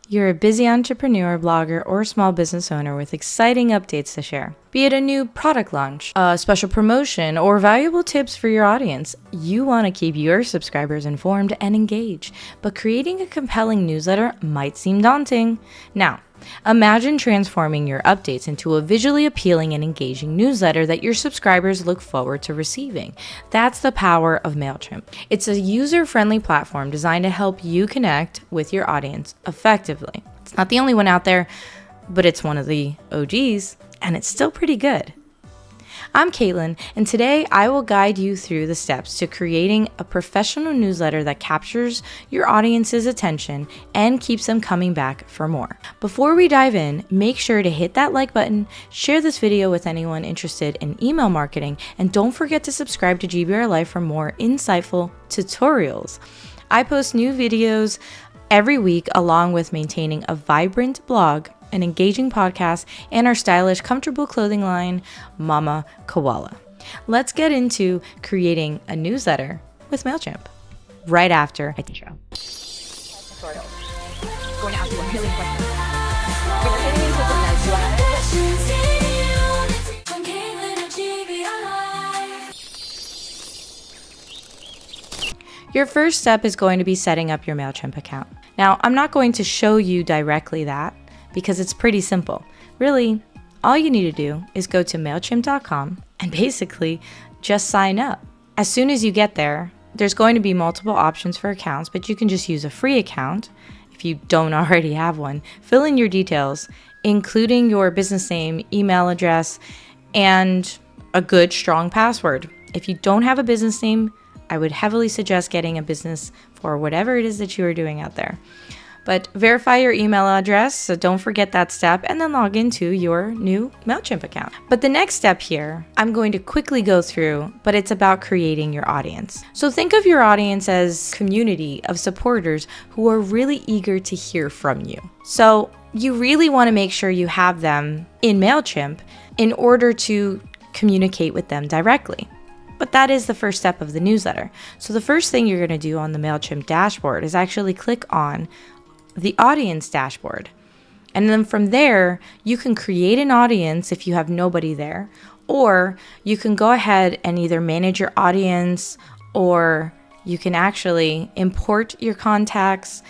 You're a busy entrepreneur, blogger, or small business owner with exciting updates to share. Be it a new product launch, a special promotion, or valuable tips for your audience, you want to keep your subscribers informed and engaged, but creating a compelling newsletter might seem daunting. Now, imagine transforming your updates into a visually appealing and engaging newsletter that your subscribers look forward to receiving. That's the power of Mailchimp. It's a user-friendly platform designed to help you connect with your audience effectively. It's not the only one out there, but it's one of the OGs, and it's still pretty good. I'm Caitlin, and today I will guide you through the steps to creating a professional newsletter that captures your audience's attention and keeps them coming back for more. Before we dive in, make sure to hit that like button, share this video with anyone interested in email marketing, and don't forget to subscribe to GBRLIFE for more insightful tutorials. I post new videos every week along with maintaining a vibrant blog, an engaging podcast, and our stylish, comfortable clothing line, Mama Koala. Let's get into creating a newsletter with Mailchimp right after the intro. Going to ask you a million questions. If you're hitting into something, Your first step is going to be setting up your Mailchimp account. Now, I'm not going to show you directly that because it's pretty simple. Really, all you need to do is go to Mailchimp.com and basically just sign up. As soon as you get there, there's going to be multiple options for accounts, but you can just use a free account if you don't already have one. Fill in your details, including your business name, email address, and a good, strong password. If you don't have a business name, I would heavily suggest getting a business for whatever it is that you are doing out there. But verify your email address, so don't forget that step, and then log into your new Mailchimp account. But the next step here, I'm going to quickly go through, but it's about creating your audience. So think of your audience as a community of supporters who are really eager to hear from you. So you really want to make sure you have them in Mailchimp in order to communicate with them directly. But that is the first step of the newsletter. So the first thing you're going to do on the Mailchimp dashboard is actually click on the audience dashboard. And then from there, you can create an audience if you have nobody there, or you can go ahead and either manage your audience, or you can actually import your contacts,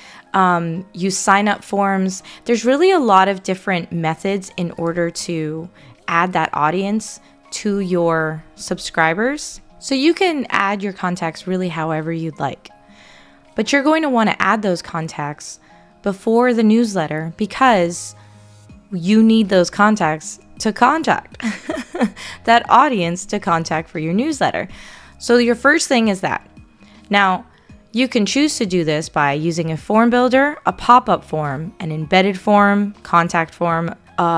use sign up forms. There's really a lot of different methods in order to add that audience to your subscribers. So you can add your contacts really however you'd like. But you're going to want to add those contacts before the newsletter because you need those contacts to contact that audience to contact for your newsletter. So your first thing is that. Now, you can choose to do this by using a form builder, a pop-up form, an embedded form, contact form,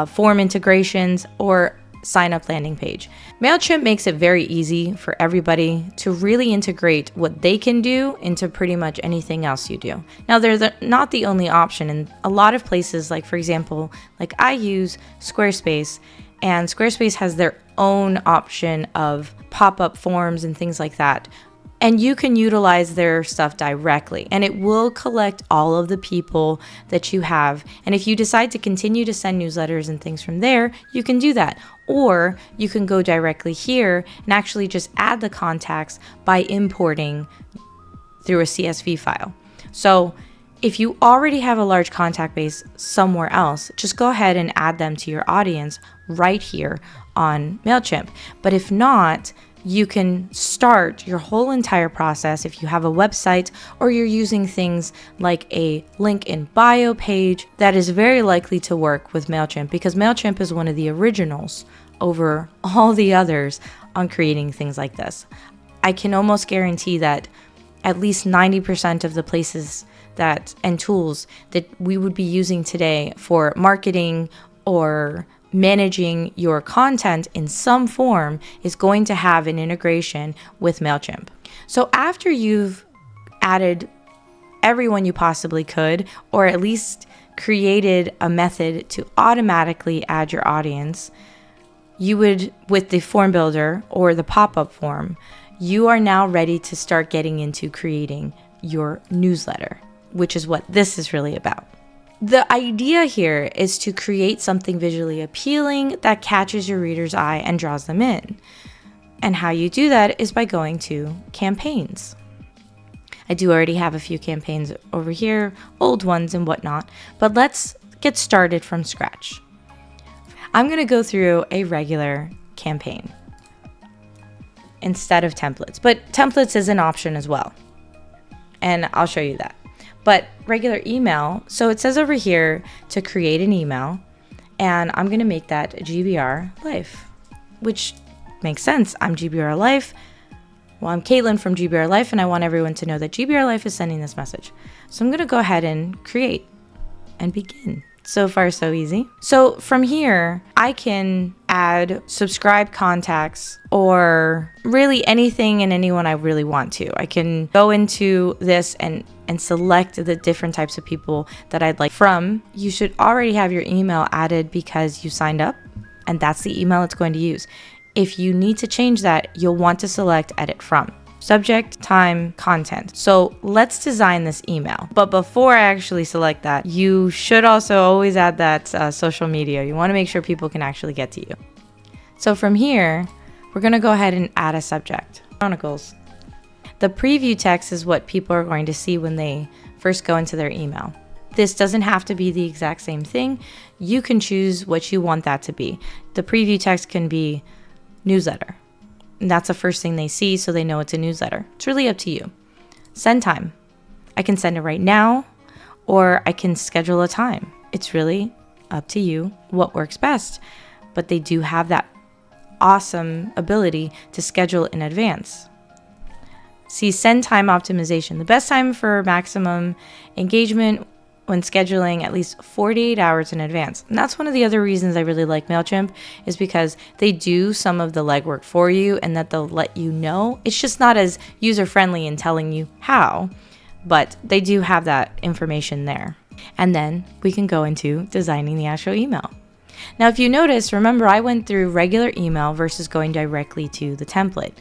form integrations, or sign up landing page. Mailchimp makes it very easy for everybody to really integrate what they can do into pretty much anything else you do. Now, they're not the only option. In a lot of places, like for example, like I use Squarespace, and Squarespace has their own option of pop-up forms and things like that. And you can utilize their stuff directly, and it will collect all of the people that you have. And if you decide to continue to send newsletters and things from there, you can do that. Or you can go directly here and actually just add the contacts by importing through a CSV file. So if you already have a large contact base somewhere else, just go ahead and add them to your audience right here on Mailchimp. But if not, you can start your whole entire process if you have a website or you're using things like a link in bio page. That is very likely to work with Mailchimp because Mailchimp is one of the originals over all the others on creating things like this. I can almost guarantee that at least 90% of the places that and tools that we would be using today for marketing or managing your content in some form is going to have an integration with Mailchimp. So after you've added everyone you possibly could, or at least created a method to automatically add your audience, you would, with the form builder or the pop-up form, you are now ready to start getting into creating your newsletter, which is what this is really about. The idea here is to create something visually appealing that catches your reader's eye and draws them in. And how you do that is by going to campaigns. I do already have a few campaigns over here, old ones and whatnot, but let's get started from scratch. I'm going to go through a regular campaign instead of templates, but templates is an option as well. And I'll show you that. But regular email, so it says over here to create an email, and I'm going to make that GBRLIFE, which makes sense. I'm GBRLIFE. Well, I'm Caitlin from GBRLIFE, and I want everyone to know that GBRLIFE is sending this message. So I'm going to go ahead and create and begin. So far, so easy. So from here, I can add subscribe contacts or really anything and anyone I really want to. I can go into this and select the different types of people that I'd like from. You should already have your email added because you signed up, and that's the email it's going to use. If you need to change that, you'll want to select edit from. Subject, time, content. So let's design this email. But before I actually select that, you should also always add that social media. You want to make sure people can actually get to you. So from here, we're going to go ahead and add a subject. Chronicles. The preview text is what people are going to see when they first go into their email. This doesn't have to be the exact same thing. You can choose what you want that to be. The preview text can be newsletter. And that's the first thing they see, so they know it's a newsletter. It's really up to you. Send time. I can send it right now, or I can schedule a time. It's really up to you what works best. But they do have that awesome ability to schedule in advance. See, send time optimization. The best time for maximum engagement when scheduling at least 48 hours in advance. And that's one of the other reasons I really like Mailchimp, is because they do some of the legwork for you and that they'll let you know. It's just not as user-friendly in telling you how, but they do have that information there. And then we can go into designing the actual email. Now, if you notice, remember I went through regular email versus going directly to the template.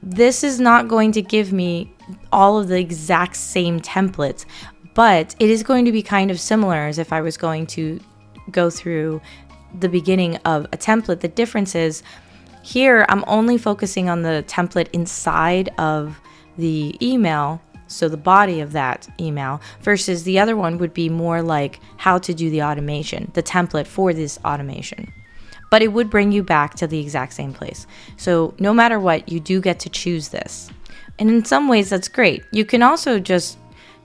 This is not going to give me all of the exact same templates, but it is going to be kind of similar as if I was going to go through the beginning of a template. The difference is here I'm only focusing on the template inside of the email, so the body of that email, versus the other one would be more like how to do the automation, the template for this automation. But it would bring you back to the exact same place. So no matter what, you do get to choose this. And in some ways that's great. You can also just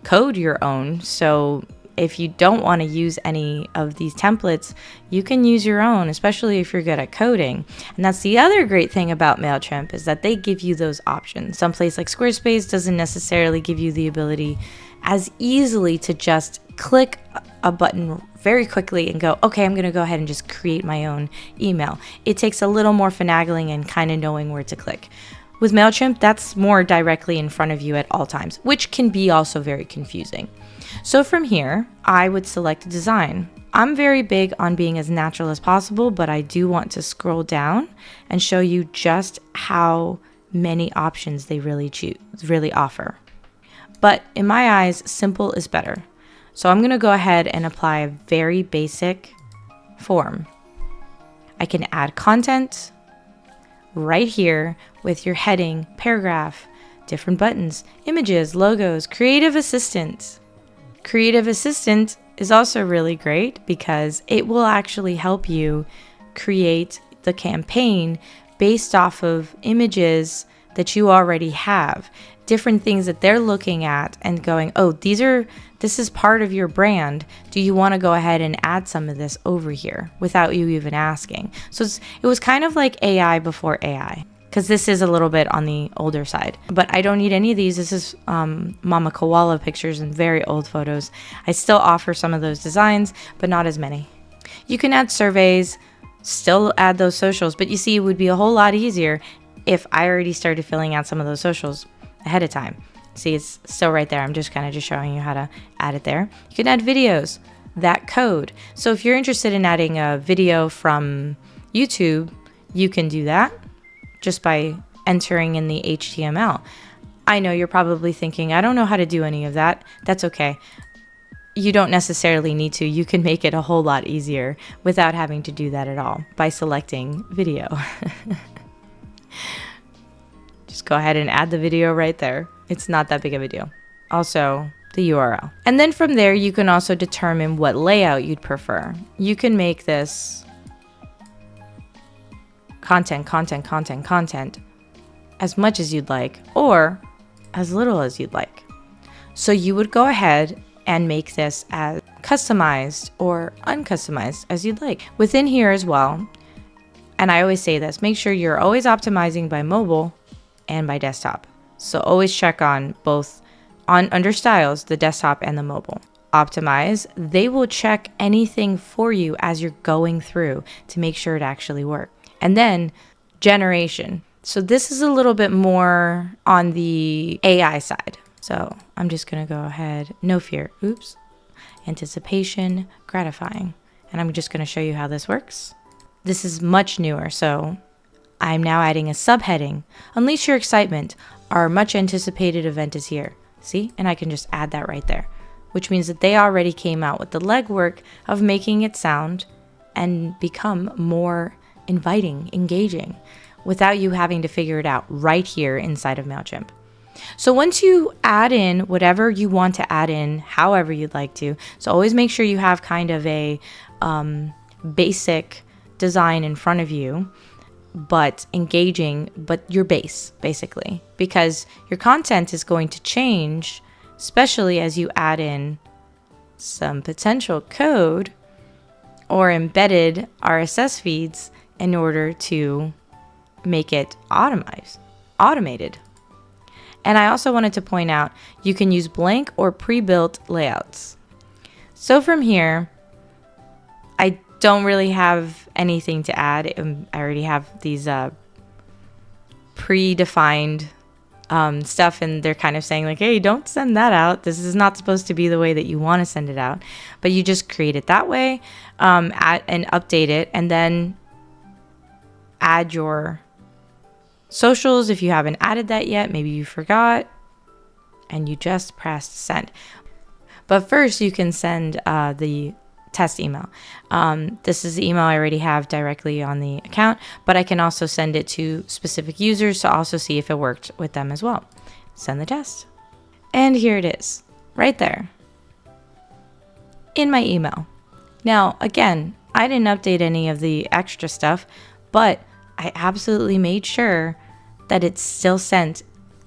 code your own. So if you don't want to use any of these templates, you can use your own, especially if you're good at coding. And that's the other great thing about Mailchimp, is that they give you those options. Some place like Squarespace doesn't necessarily give you the ability as easily to just click a button very quickly and go, okay, I'm going to go ahead and just create my own email. It takes a little more finagling and kind of knowing where to click. With Mailchimp, that's more directly in front of you at all times, which can be also very confusing. So from here, I would select design. I'm very big on being as natural as possible, but I do want to scroll down and show you just how many options they really offer. But in my eyes, simple is better. So I'm going to go ahead and apply a very basic form. I can add content right here with your heading, paragraph, different buttons, images, logos, creative assistant. Creative assistant is also really great because it will actually help you create the campaign based off of images that you already have, different things that they're looking at and going, oh, this is part of your brand. Do you want to go ahead and add some of this over here without you even asking? So it was kind of like AI before AI, because this is a little bit on the older side. But I don't need any of these. This is Mama Koala pictures and very old photos. I still offer some of those designs, but not as many. You can add surveys, still add those socials, but you see, it would be a whole lot easier if I already started filling out some of those socials ahead of time. See, it's still right there. I'm just kind of just showing you how to add it there. You can add videos, that code. So if you're interested in adding a video from YouTube, you can do that just by entering in the HTML. I know you're probably thinking, I don't know how to do any of that. That's okay. you don't necessarily need to. You can make it a whole lot easier without having to do that at all by selecting video. Just go ahead and add the video right there. It's not that big of a deal. Also, the URL. And then from there, you can also determine what layout you'd prefer. You can make this content as much as you'd like, or as little as you'd like. So you would go ahead and make this as customized or uncustomized as you'd like. Within here as well, and I always say this, make sure you're always optimizing by mobile and by desktop. So always check on both under styles, the desktop and the mobile. Optimize, they will check anything for you as you're going through to make sure it actually works. And then generation. So this is a little bit more on the AI side. So I'm just going to go ahead, no fear, oops, anticipation, gratifying. And I'm just going to show you how this works. This is much newer, so I'm now adding a subheading. Unleash your excitement. Our much anticipated event is here. See? And I can just add that right there, which means that they already came out with the legwork of making it sound and become more inviting, engaging, without you having to figure it out right here inside of Mailchimp. So once you add in whatever you want to add in, however you'd like to, so always make sure you have kind of a basic design in front of you, but engaging, but your base, basically, because your content is going to change, especially as you add in some potential code or embedded RSS feeds in order to make it automated. And I also wanted to point out, you can use blank or pre-built layouts. So from here, I don't really have anything to add. I already have these predefined stuff, and they're kind of saying like, hey, don't send that out. This is not supposed to be the way that you want to send it out. But you just create it that way, add and update it, and then add your socials if you haven't added that yet. Maybe you forgot and you just pressed send. But first you can send the test email. This is the email I already have directly on the account, but I can also send it to specific users to also see if it worked with them as well. Send the test. And here it is, right there in my email. Now, again, I didn't update any of the extra stuff, but I absolutely made sure that it's still sent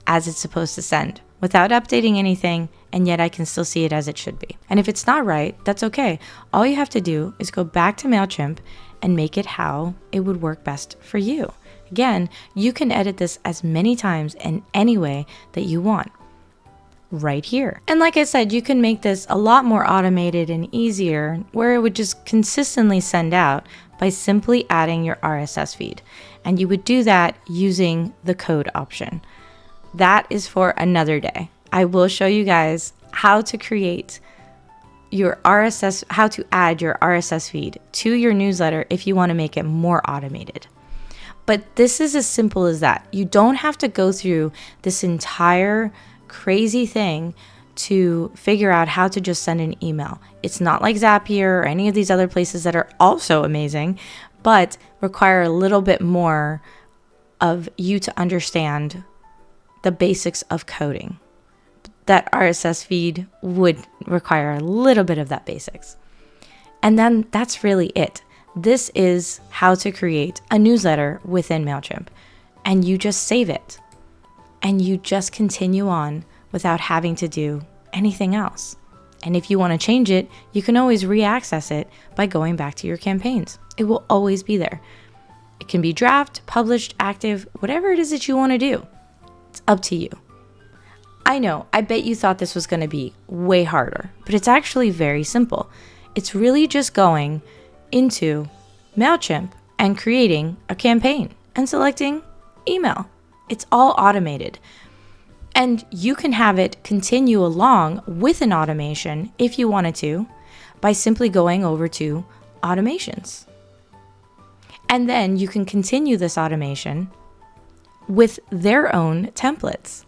as it's supposed to send without updating anything, and yet I can still see it as it should be. And if it's not right, that's okay. All you have to do is go back to Mailchimp and make it how it would work best for you. Again, you can edit this as many times in any way that you want right here. And like I said, you can make this a lot more automated and easier, where it would just consistently send out by simply adding your RSS feed. And you would do that using the code option. That is for another day. I will show you guys how to create your RSS, how to add your RSS feed to your newsletter if you want to make it more automated. But this is as simple as that. You don't have to go through this entire crazy thing to figure out how to just send an email. It's not like Zapier or any of these other places that are also amazing, but require a little bit more of you to understand the basics of coding. That RSS feed would require a little bit of that basics. And then that's really it. This is how to create a newsletter within Mailchimp. And you just save it. And you just continue on without having to do anything else. And if you want to change it, you can always re-access it by going back to your campaigns. It will always be there. It can be draft, published, active, whatever it is that you want to do. It's up to you. I know, I bet you thought this was going to be way harder, but it's actually very simple. It's really just going into Mailchimp and creating a campaign and selecting email. It's all automated. And you can have it continue along with an automation if you wanted to by simply going over to automations. And then you can continue this automation with their own templates.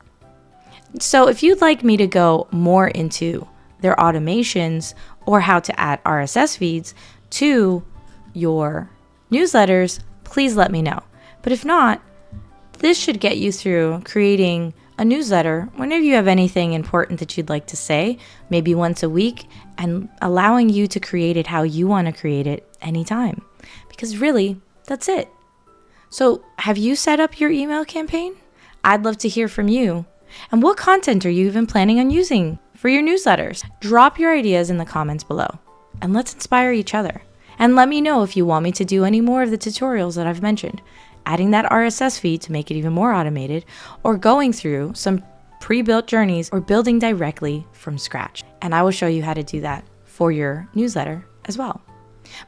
So if you'd like me to go more into their automations or how to add RSS feeds to your newsletters, please let me know. But if not, this should get you through creating a newsletter whenever you have anything important that you'd like to say, maybe once a week, and allowing you to create it how you want to create it anytime. Because really, that's it. So have you set up your email campaign? I'd love to hear from you. And what content are you even planning on using for your newsletters? Drop your ideas in the comments below and let's inspire each other. And let me know if you want me to do any more of the tutorials that I've mentioned, adding that RSS feed to make it even more automated, or going through some pre-built journeys, or building directly from scratch. And I will show you how to do that for your newsletter as well.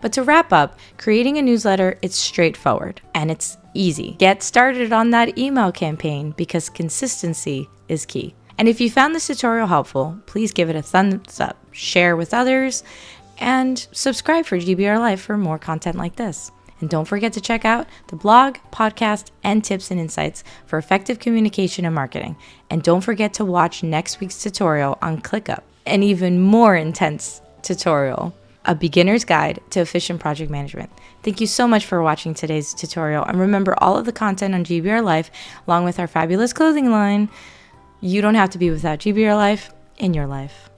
But to wrap up, creating a newsletter, it's straightforward and it's easy. Get started on that email campaign because consistency is key. And if you found this tutorial helpful, please give it a thumbs up, share with others, and subscribe for GBRLIFE for more content like this. And don't forget to check out the blog, podcast, and tips and insights for effective communication and marketing. And don't forget to watch next week's tutorial on ClickUp, an even more intense tutorial, a beginner's guide to efficient project management. Thank you so much for watching today's tutorial. And remember, all of the content on GBRLIFE, along with our fabulous clothing line, you don't have to be without GBRLIFE in your life.